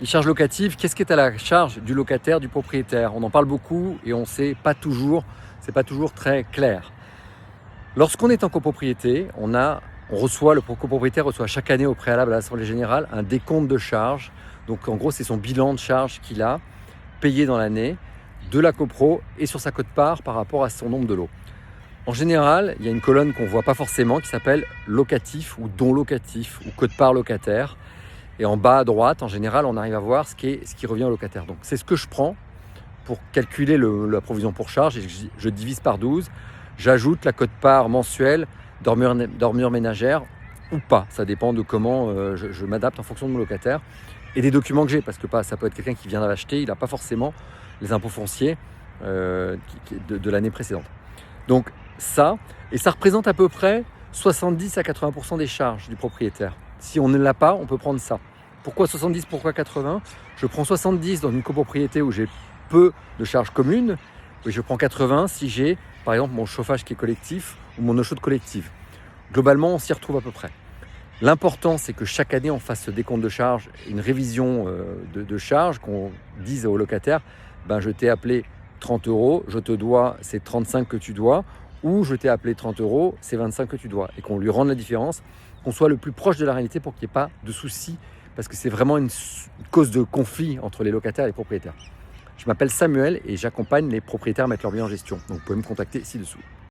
Les charges locatives, qu'est-ce qui est à la charge du locataire, du propriétaire? On en parle beaucoup et on sait pas toujours, c'est pas toujours très clair. Lorsqu'on est en copropriété, le copropriétaire reçoit chaque année au préalable à l'Assemblée Générale un décompte de charges. Donc en gros, c'est son bilan de charges qu'il a payé dans l'année de la copro et sur sa quote-part par rapport à son nombre de lots. En général, il y a une colonne qu'on ne voit pas forcément qui s'appelle locatif ou don locatif ou quote-part locataire. Et en bas à droite, en général, on arrive à voir ce qui revient au locataire. Donc c'est ce que je prends pour calculer la provision pour charge et je divise par 12. J'ajoute la quote-part mensuelle dormure ménagère ou pas. Ça dépend de comment je m'adapte en fonction de mon locataire et des documents que j'ai. Parce que ça peut être quelqu'un qui vient d'acheter, il n'a pas forcément les impôts fonciers de l'année précédente. Donc ça représente à peu près 70 à 80% des charges du propriétaire. Si on ne l'a pas, on peut prendre ça. Pourquoi 70, pourquoi 80? Je prends 70 dans une copropriété où j'ai peu de charges communes, et je prends 80 si j'ai, par exemple, mon chauffage qui est collectif ou mon eau chaude collective. Globalement, on s'y retrouve à peu près. L'important, c'est que chaque année, on fasse ce décompte de charges, une révision de charges, qu'on dise au locataire, je t'ai appelé 30 €, je te dois, c'est 35 que tu dois, ou je t'ai appelé 30 €, c'est 25 que tu dois, et qu'on lui rende la différence, qu'on soit le plus proche de la réalité pour qu'il n'y ait pas de soucis, parce que c'est vraiment une cause de conflit entre les locataires et les propriétaires. Je m'appelle Samuel et j'accompagne les propriétaires à mettre leur bien en gestion, donc vous pouvez me contacter ci-dessous.